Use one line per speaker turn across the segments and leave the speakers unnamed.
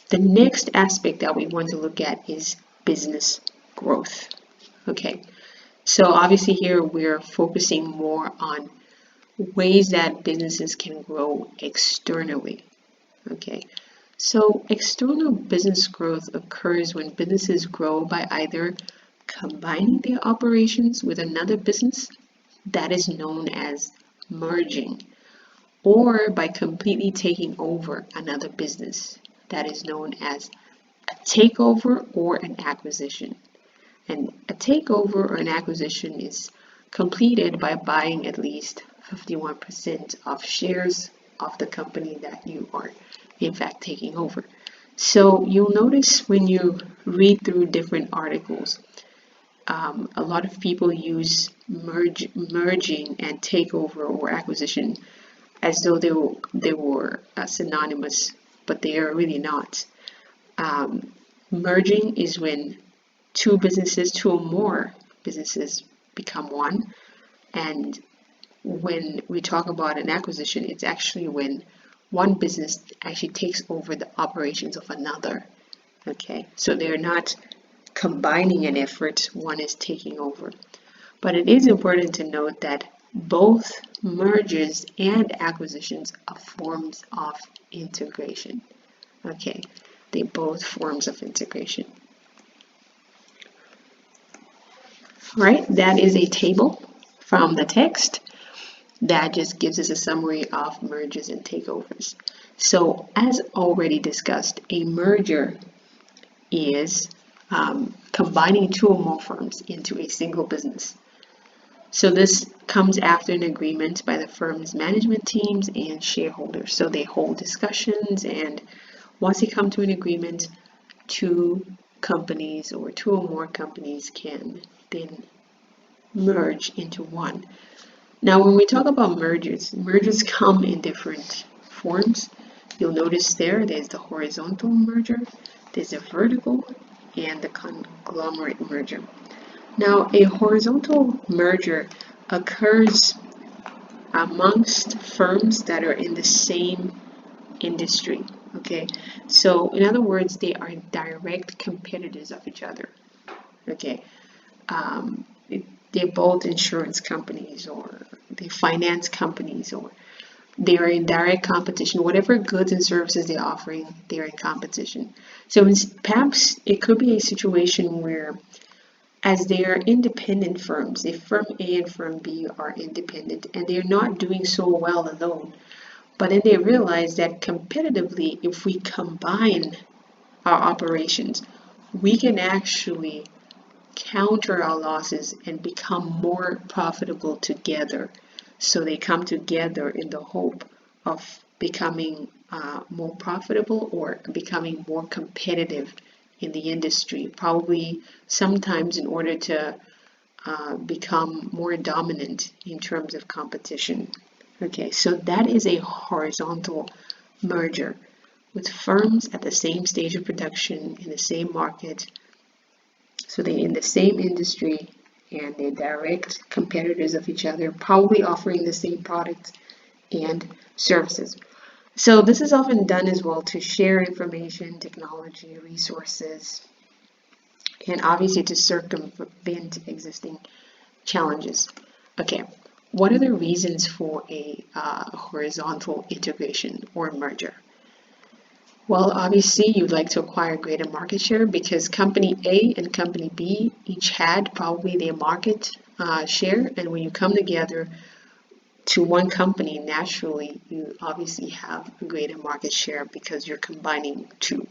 The next aspect that we want to look at is business growth. Okay, so obviously here we're focusing more on ways that businesses can grow externally. Okay, so external business growth occurs when businesses grow by either combining their operations with another business, that is known as merging, or by completely taking over another business, that is known as a takeover or an acquisition. And a takeover or an acquisition is completed by buying at least 51% of shares of the company that you are in fact taking over. So you'll notice when you read through different articles, a lot of people use merging and takeover or acquisition as though they were synonymous, but they are really not. Merging is when two or more businesses become one, and when we talk about an acquisition, it's actually when one business actually takes over the operations of another. Okay, so they're not combining an effort, one is taking over. But it is important to note that both mergers and acquisitions are forms of integration. Okay, they're both forms of integration. All right, that is a table from the text that just gives us a summary of mergers and takeovers. So as already discussed, a merger is combining two or more firms into a single business. So this comes after an agreement by the firm's management teams and shareholders. So they hold discussions, and once they come to an agreement, two companies or two or more companies can then merge into one. Now, when we talk about mergers come in different forms. You'll notice there's the horizontal merger, there's a vertical, and the conglomerate merger. Now, a horizontal merger occurs amongst firms that are in the same industry. Okay, so in other words, they are direct competitors of each other. Okay, they're both insurance companies, or they're finance companies, or they are in direct competition. Whatever goods and services they're offering, they're in competition. So perhaps it could be a situation where, as they are independent firms, if firm A and firm B are independent and they're not doing so well alone, but then they realize that competitively, if we combine our operations, we can actually counter our losses and become more profitable together. So they come together in the hope of becoming more profitable or becoming more competitive in the industry, probably sometimes in order to become more dominant in terms of competition. Okay, so that is a horizontal merger with firms at the same stage of production in the same market. So they're in the same industry and they're direct competitors of each other, probably offering the same products and services. So this is often done as well to share information, technology, resources, and obviously to circumvent existing challenges. Okay, what are the reasons for a horizontal integration or merger? Well, obviously you'd like to acquire greater market share because company A and company B each had probably their market share, and when you come together to one company, naturally you obviously have a greater market share because you're combining two.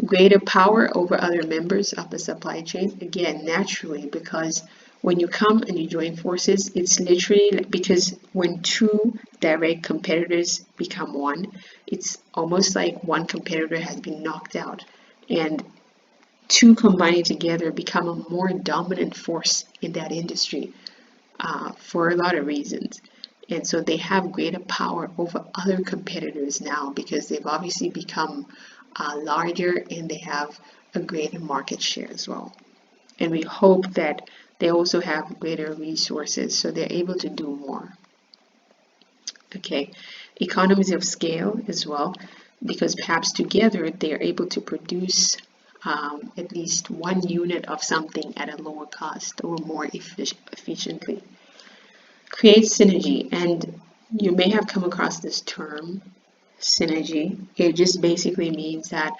Greater power over other members of the supply chain, again, naturally, because when you come and you join forces, it's literally because when two direct competitors become one, it's almost like one competitor has been knocked out, and two combining together become a more dominant force in that industry for a lot of reasons. And so they have greater power over other competitors now because they've obviously become larger and they have a greater market share as well. And we hope that they also have greater resources so they're able to do more. Okay, economies of scale as well. because perhaps together they're able to produce at least one unit of something at a lower cost or more efficiently. Create synergy, and you may have come across this term, synergy. It just basically means that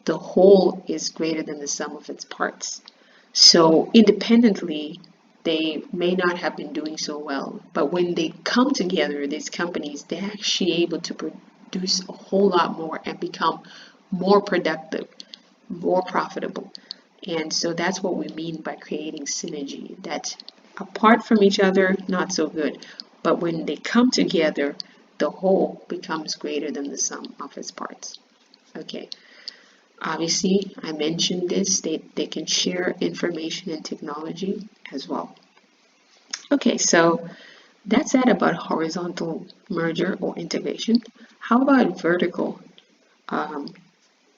the whole is greater than the sum of its parts. So independently, they may not have been doing so well, but when they come together, these companies, they're actually able to produce a whole lot more and become more productive, more profitable. And so that's what we mean by creating synergy. That apart from each other, not so good. But when they come together, the whole becomes greater than the sum of its parts. Okay. Obviously, I mentioned this, they can share information and technology as well. Okay, so that's that about horizontal merger or integration. How about vertical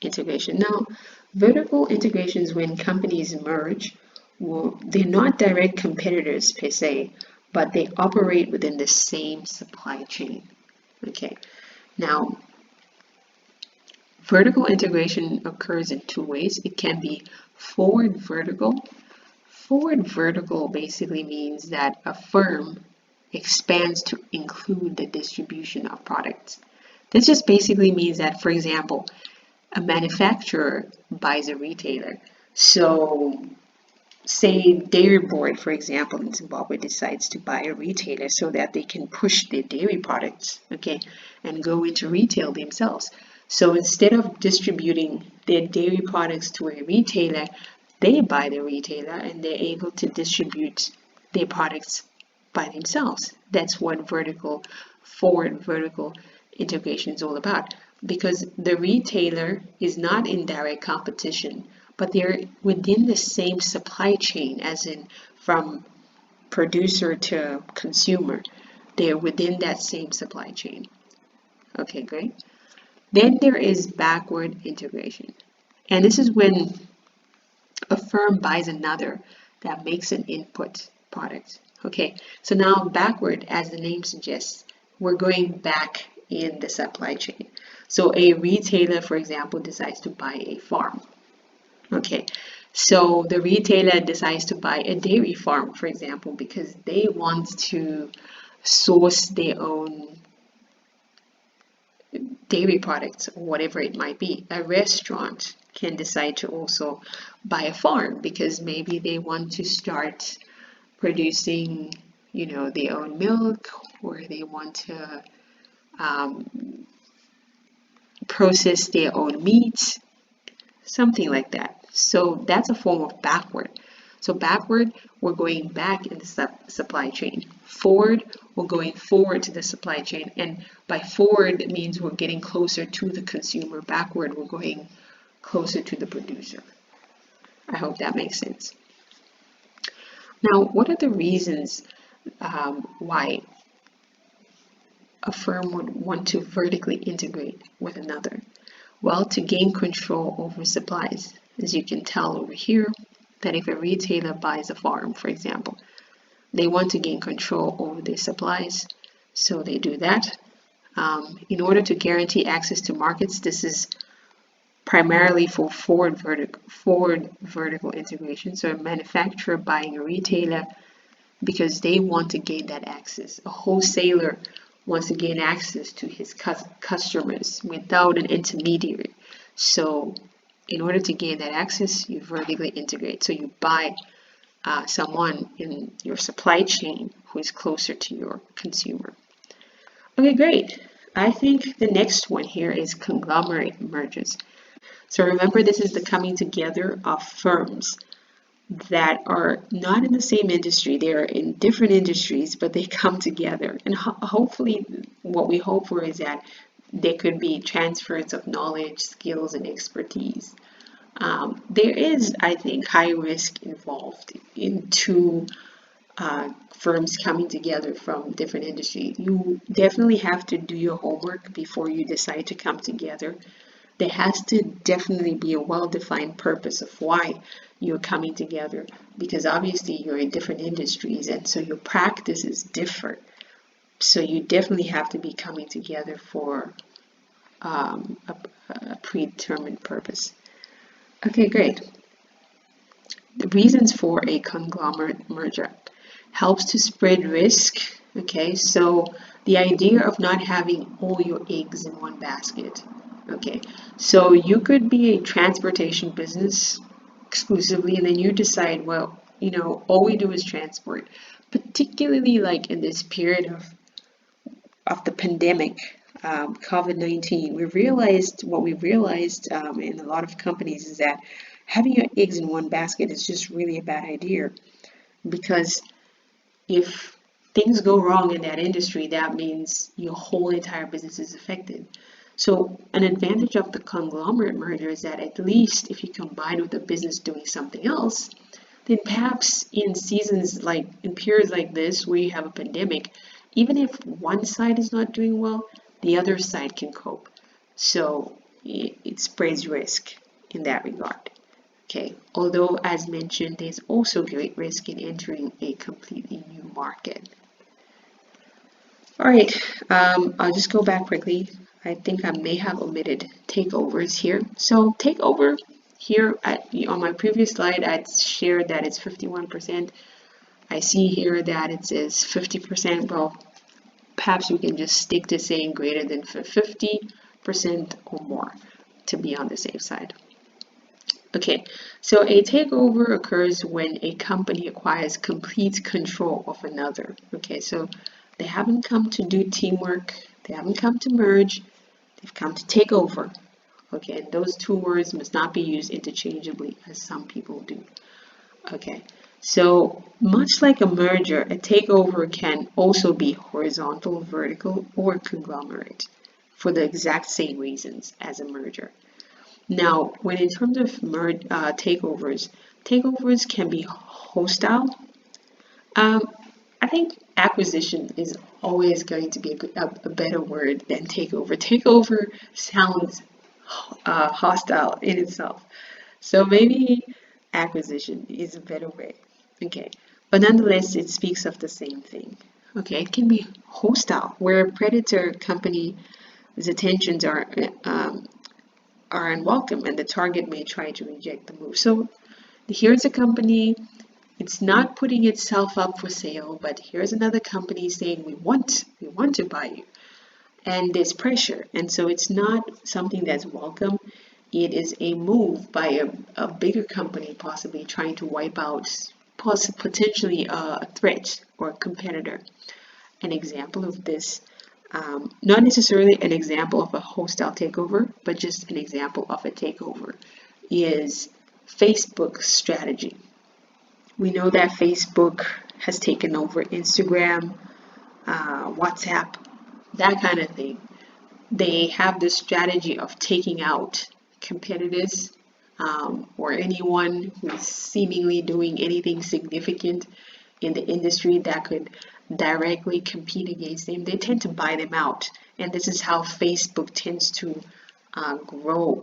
integration? Now, vertical integrations when companies merge, they're not direct competitors per se, but they operate within the same supply chain. Okay, now vertical integration occurs in two ways. It can be forward vertical. Forward vertical basically means that a firm expands to include the distribution of products. This just basically means that, for example, a manufacturer buys a retailer. So, say Dairy Board, for example, in Zimbabwe decides to buy a retailer so that they can push their dairy products, okay, and go into retail themselves. So instead of distributing their dairy products to a retailer, they buy the retailer and they're able to distribute their products by themselves. That's what forward vertical integration is all about, because the retailer is not in direct competition, but they're within the same supply chain, as in from producer to consumer. They're within that same supply chain. Okay, great. Then there is backward integration. And this is when a firm buys another that makes an input product. Okay, so now backward, as the name suggests, we're going back in the supply chain. So a retailer, for example, decides to buy a farm. Okay, so the retailer decides to buy a dairy farm, for example, because they want to source their own dairy products or whatever it might be. A restaurant can decide to also buy a farm because maybe they want to start producing, their own milk, or they want to process their own meat, something like that. So that's a form of backward. So backward, we're going back in the supply chain. Forward, we're going forward to the supply chain. And by forward, it means we're getting closer to the consumer. Backward, we're going closer to the producer. I hope that makes sense. Now, what are the reasons why a firm would want to vertically integrate with another? Well, to gain control over supplies. As you can tell over here, that if a retailer buys a farm, for example, they want to gain control over their supplies, so they do that. In order to guarantee access to markets, this is primarily for forward vertical integration. So a manufacturer buying a retailer because they want to gain that access. A wholesaler wants to gain access to his customers without an intermediary. So in order to gain that access, you vertically integrate. So you buy someone in your supply chain who is closer to your consumer. Okay, great. I think the next one here is conglomerate mergers. So remember, this is the coming together of firms that are not in the same industry. They're in different industries, but they come together. And hopefully what we hope for is that there could be transfers of knowledge, skills, and expertise. There is, I think, high risk involved in two firms coming together from different industries. You definitely have to do your homework before you decide to come together. There has to definitely be a well-defined purpose of why you're coming together, because obviously you're in different industries and so your practice is different. So you definitely have to be coming together for a predetermined purpose. Okay, great. The reasons for a conglomerate merger helps to spread risk. Okay, so the idea of not having all your eggs in one basket. Okay, so you could be a transportation business exclusively, and then you decide, well, all we do is transport. Particularly like in this period of the pandemic, COVID-19, we realized in a lot of companies is that having your eggs in one basket is just really a bad idea, because if things go wrong in that industry, that means your whole entire business is affected. So an advantage of the conglomerate merger is that at least if you combine with a business doing something else, then perhaps in periods like this where you have a pandemic, even if one side is not doing well, the other side can cope. So it spreads risk in that regard. Okay, although as mentioned, there's also great risk in entering a completely new market. All right, I'll just go back quickly. I think I may have omitted takeovers here. So takeover here on my previous slide, I'd shared that it's 51%. I see here that it says 50%. Well, perhaps we can just stick to saying greater than 50% or more to be on the safe side. Okay, so a takeover occurs when a company acquires complete control of another. Okay, so they haven't come to do teamwork, they haven't come to merge, they've come to take over. Okay, and those two words must not be used interchangeably as some people do. Okay, so much like a merger, a takeover can also be horizontal, vertical, or conglomerate for the exact same reasons as a merger. Now, when in terms of takeovers can be hostile. I think acquisition is always going to be a better word than takeover. Takeover sounds hostile in itself. So maybe acquisition is a better way. Okay, but nonetheless, it speaks of the same thing. Okay, it can be hostile, where a predator company's attentions are unwelcome and the target may try to reject the move. So here's a company, it's not putting itself up for sale, but here's another company saying we want to buy you. And there's pressure, and so it's not something that's welcome. It is a move by a bigger company possibly trying to wipe out potentially a threat or a competitor. An example of this, not necessarily an example of a hostile takeover, but just an example of a takeover, is Facebook's strategy. We know that Facebook has taken over Instagram, WhatsApp, that kind of thing. They have this strategy of taking out competitors or anyone who's seemingly doing anything significant in the industry that could directly compete against them. They tend to buy them out, and this is how Facebook tends to grow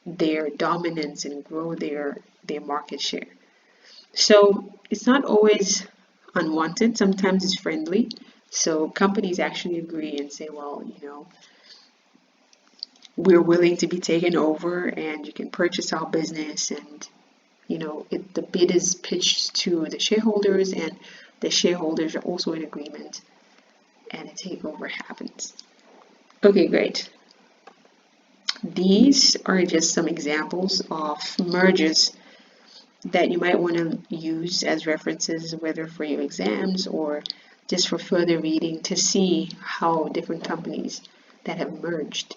their dominance and grow their market share. So it's not always unwanted, sometimes it's friendly. So companies actually agree and say, well, we're willing to be taken over and you can purchase our business, and the bid is pitched to the shareholders and the shareholders are also in agreement and a takeover happens. Okay, great. These are just some examples of mergers that you might want to use as references, whether for your exams or just for further reading, to see how different companies that have merged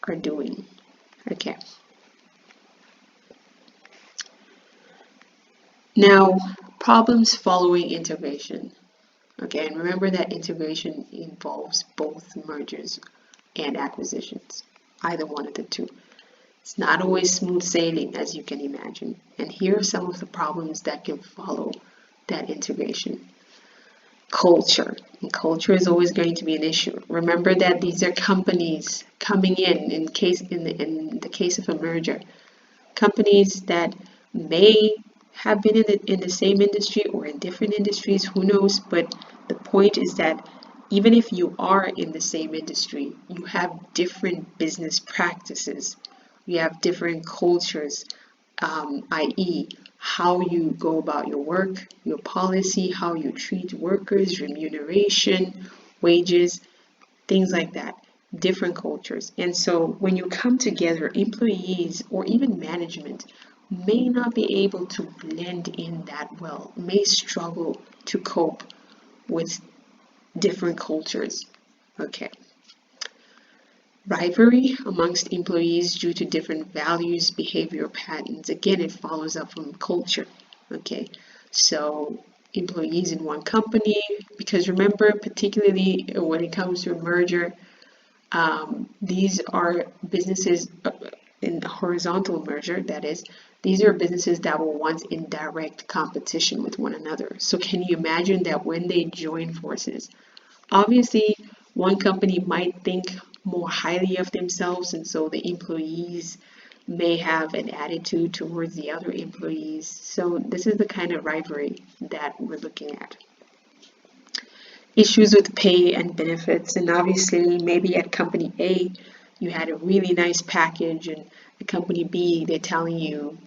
are doing. Okay. Now, problems following integration. Okay, and remember that integration involves both mergers and acquisitions, either one of the two. It's not always smooth sailing, as you can imagine. And here are some of the problems that can follow that integration. Culture. And culture is always going to be an issue. Remember that these are companies coming in the case of a merger. Companies that may have been in the same industry or in different industries, who knows, but the point is that even if you are in the same industry, you have different business practices, you have different cultures, i.e., how you go about your work, your policy, how you treat workers, remuneration, wages, things like that, different cultures. And so when you come together, employees or even management may not be able to blend in that well, may struggle to cope with different cultures. Okay. Rivalry amongst employees due to different values, behavior patterns. Again, it follows up from culture. Okay. So employees in one company, because remember, particularly when it comes to a merger, these are businesses in horizontal merger, that is, these are businesses that were once in direct competition with one another. So can you imagine that when they join forces, obviously one company might think more highly of themselves, and so the employees may have an attitude towards the other employees. So this is the kind of rivalry that we're looking at. Issues with pay and benefits, and obviously maybe at company A you had a really nice package, and at company B they're telling you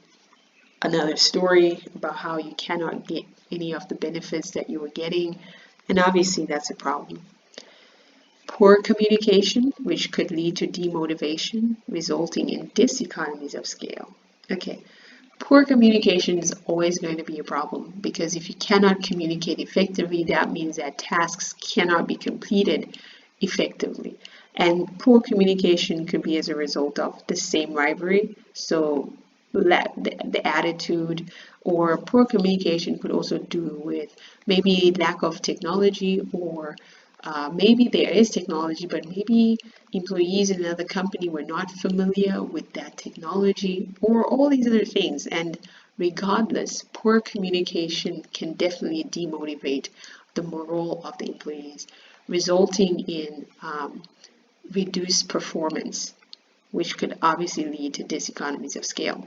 another story about how you cannot get any of the benefits that you were getting, and obviously that's a problem. Poor communication, which could lead to demotivation, resulting in diseconomies of scale. Okay, poor communication is always going to be a problem, because if you cannot communicate effectively, that means that tasks cannot be completed effectively. And poor communication could be as a result of the same rivalry. So the attitude, or poor communication could also do with maybe lack of technology, or maybe there is technology, but maybe employees in another company were not familiar with that technology, or all these other things. And regardless, poor communication can definitely demotivate the morale of the employees, resulting in reduced performance, which could obviously lead to diseconomies of scale,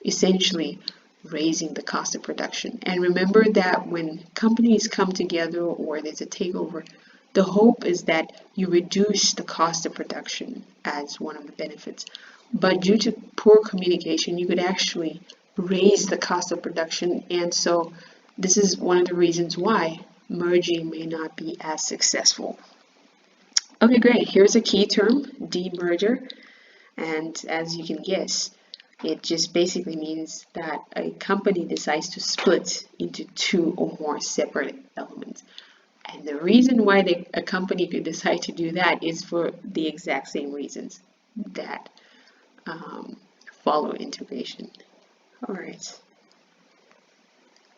essentially raising the cost of production. And remember that when companies come together or there's a takeover, the hope is that you reduce the cost of production as one of the benefits. But due to poor communication, you could actually raise the cost of production. And so this is one of the reasons why merging may not be as successful. Okay, great. Here's a key term, demerger. And as you can guess, it just basically means that a company decides to split into two or more separate elements. And the reason why a company could decide to do that is for the exact same reasons that follow integration. All right.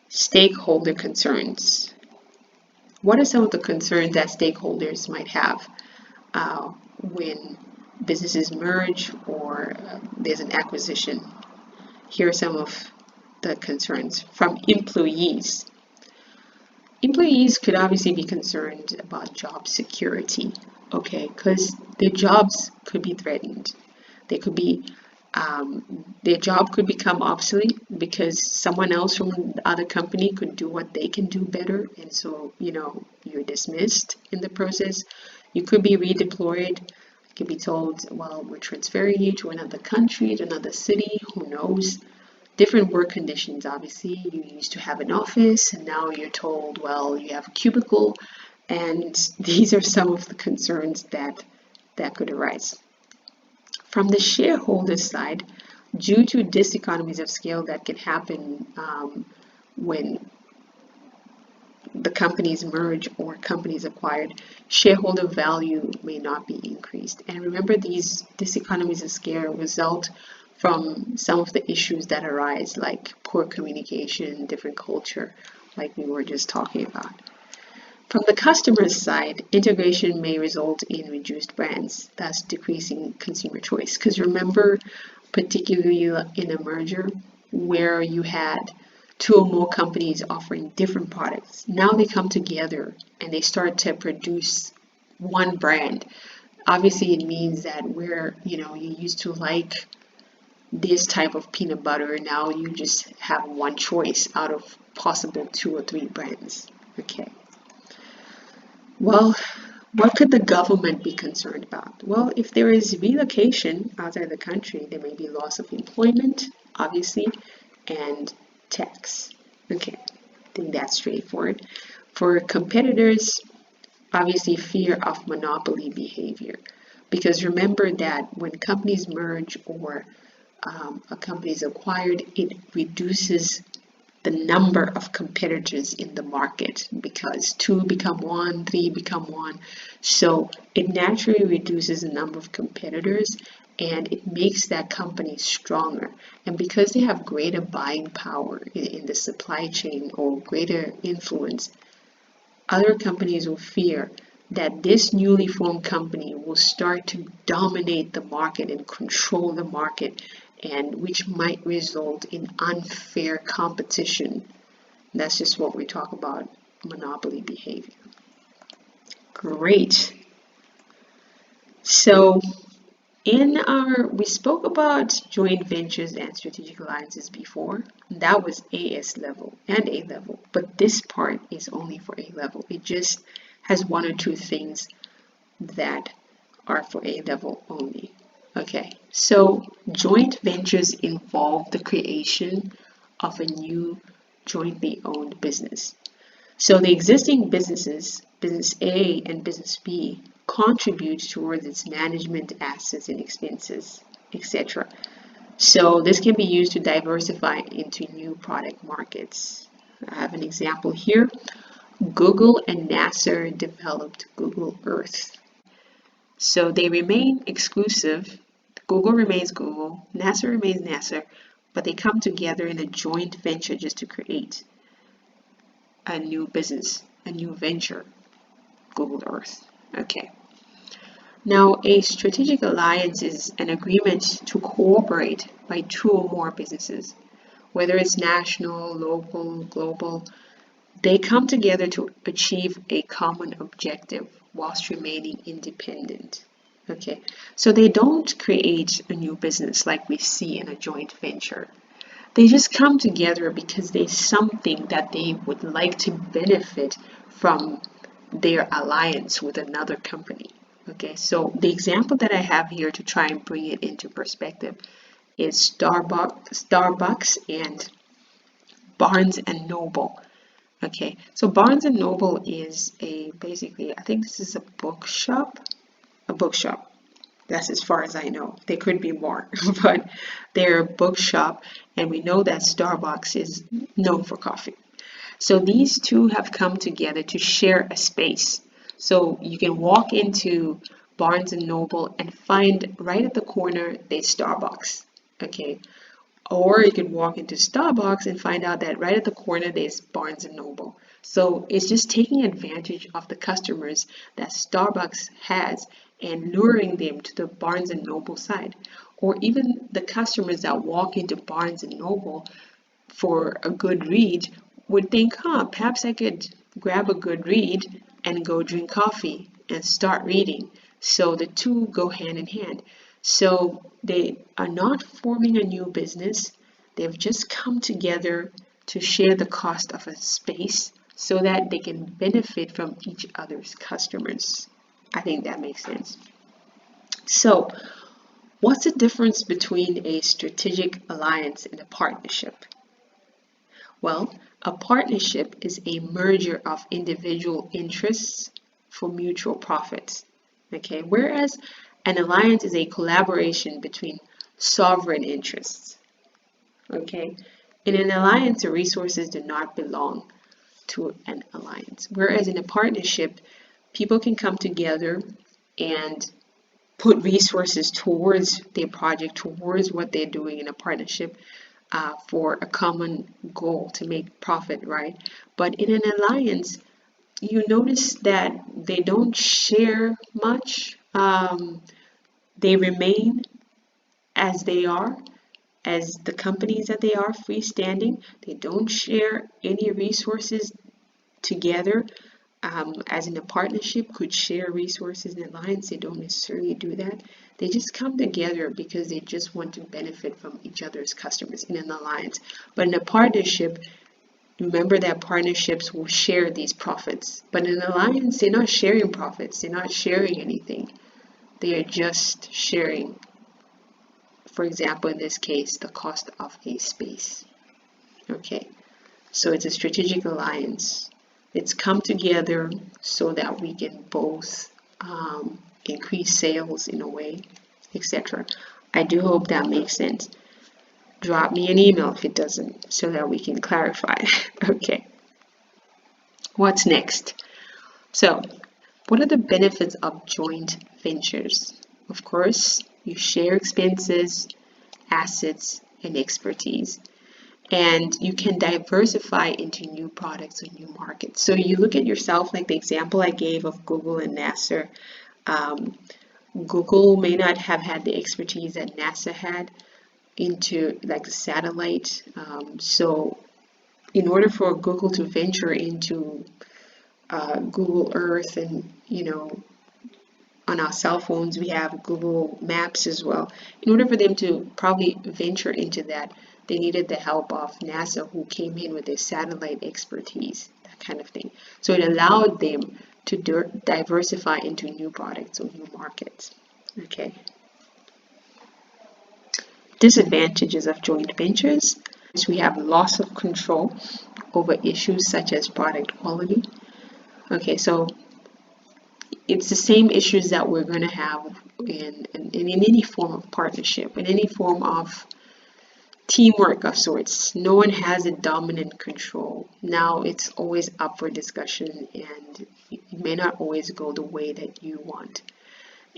Stakeholder concerns. What are some of the concerns that stakeholders might have when businesses merge or there's an acquisition? Here are some of the concerns from employees. Employees could obviously be concerned about job security, okay, because their jobs could be threatened. They could be, their job could become obsolete because someone else from the other company could do what they can do better, and so you're dismissed in the process. You could be redeployed. You could be told, well, we're transferring you to another country, to another city. Who knows? Different work conditions, obviously. You used to have an office, and now you're told, well, you have a cubicle. And these are some of the concerns that could arise. From the shareholder side, due to diseconomies of scale that can happen when the companies merge or companies acquired, shareholder value may not be increased. And remember, these diseconomies of scale result from some of the issues that arise, like poor communication, different culture, like we were just talking about. From the customer's side, integration may result in reduced brands, thus decreasing consumer choice. Because remember, particularly in a merger where you had two or more companies offering different products, now they come together and they start to produce one brand. Obviously, it means that where you used to like this type of peanut butter, now you just have one choice out of possible 2 or 3 brands. Okay. Well, What could the government be concerned about? Well, if there is relocation outside the country, there may be loss of employment, obviously, and tax. Okay, I think that's straightforward. For competitors, obviously fear of monopoly behavior. Because remember that when companies merge or a company is acquired, it reduces the number of competitors in the market because two become one, three become one. So it naturally reduces the number of competitors and it makes that company stronger. And because they have greater buying power in the supply chain or greater influence, other companies will fear that this newly formed company will start to dominate the market and control the market, and which might result in unfair competition. That's just what we talk about, monopoly behavior. Great. So we spoke about joint ventures and strategic alliances before. That was AS level and A level, but this part is only for A level. It just has one or two things that are for A level only. Okay, so joint ventures involve the creation of a new jointly owned business. So the existing businesses, business A and business B, contribute towards its management, assets and expenses, etc. So this can be used to diversify into new product markets. I have an example here. Google and NASA developed Google Earth. So they remain exclusive. Google remains Google, NASA remains NASA, but they come together in a joint venture just to create a new business, a new venture, Google Earth. Okay. Now, a strategic alliance is an agreement to cooperate by two or more businesses, whether it's national, local, global. They come together to achieve a common objective whilst remaining independent. Okay, so they don't create a new business like we see in a joint venture. They just come together because there's something that they would like to benefit from their alliance with another company. Okay, so the example that I have here to try and bring it into perspective is Starbucks and Barnes and Noble. Okay, so Barnes and Noble is basically, I think this is a bookshop. That's as far as I know. There could be more, but they're a bookshop, and we know that Starbucks is known for coffee. So these two have come together to share a space. So you can walk into Barnes and Noble and find right at the corner there's Starbucks. Okay. Or you can walk into Starbucks and find out that right at the corner there's Barnes and Noble. So it's just taking advantage of the customers that Starbucks has and luring them to the Barnes and Noble side. Or even the customers that walk into Barnes and Noble for a good read would think, perhaps I could grab a good read and go drink coffee and start reading. So the two go hand in hand. So they are not forming a new business. They've just come together to share the cost of a space so that they can benefit from each other's customers. I think that makes sense. So what's the difference between a strategic alliance and a partnership? Well, a partnership is a merger of individual interests for mutual profits. Okay, whereas an alliance is a collaboration between sovereign interests. Okay, in an alliance, the resources do not belong to an alliance. Whereas in a partnership, people can come together and put resources towards their project, towards what they're doing in a partnership for a common goal to make profit, right? But in an alliance, you notice that they don't share much. They remain as they are, as the companies that they are, freestanding. They don't share any resources together. As in a partnership could share resources in alliance, they don't necessarily do that. They just come together because they just want to benefit from each other's customers in an alliance. But in a partnership, remember that partnerships will share these profits, but in an alliance, they're not sharing profits, they're not sharing anything. They are just sharing, for example, in this case, the cost of a space. Okay, so it's a strategic alliance. It's come together so that we can both increase sales in a way, etc. I do hope that makes sense. Drop me an email if it doesn't, so that we can clarify. Okay, what's next? So, what are the benefits of joint ventures? Of course, you share expenses, assets, and expertise, and you can diversify into new products or new markets. So you look at yourself, like the example I gave of Google and NASA. Google may not have had the expertise that NASA had into like the satellite. So in order for Google to venture into Google Earth, and on our cell phones we have Google Maps as well. In order for them to probably venture into that, they needed the help of NASA, who came in with their satellite expertise, that kind of thing. So it allowed them to diversify into new products or new markets. Okay. Disadvantages of joint ventures. We have loss of control over issues such as product quality. Okay, so it's the same issues that we're going to have in any form of partnership, in any form of teamwork of sorts. No one has a dominant control. Now it's always up for discussion, and it may not always go the way that you want.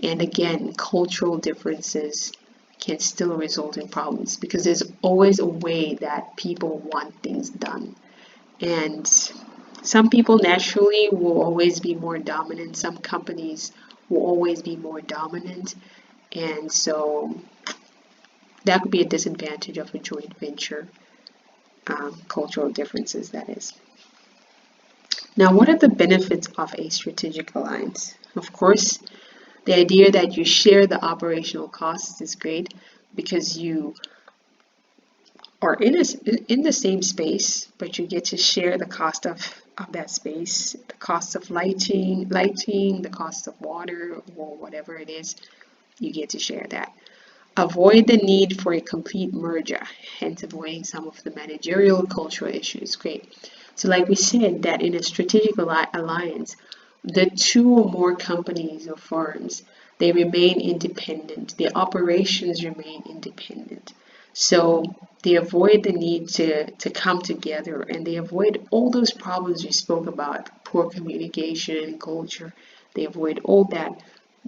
And again, cultural differences can still result in problems, because there's always a way that people want things done. And some people naturally will always be more dominant. Some companies will always be more dominant. And so that could be a disadvantage of a joint venture, cultural differences, that is. Now, what are the benefits of a strategic alliance? Of course, the idea that you share the operational costs is great, because you are in the same space, but you get to share the cost of that space, the cost of lighting, the cost of water, or whatever it is. You get to share that. Avoid the need for a complete merger, hence avoiding some of the managerial cultural issues. Great. So like we said, that in a strategic alliance, the two or more companies or firms, they remain independent. Their operations remain independent. So they avoid the need to come together, and they avoid all those problems we spoke about, poor communication, culture. They avoid all that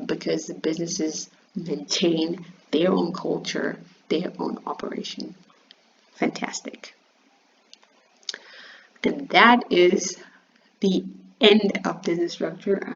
because the businesses maintain their own culture, their own operation. Fantastic. And that is the end of business structure.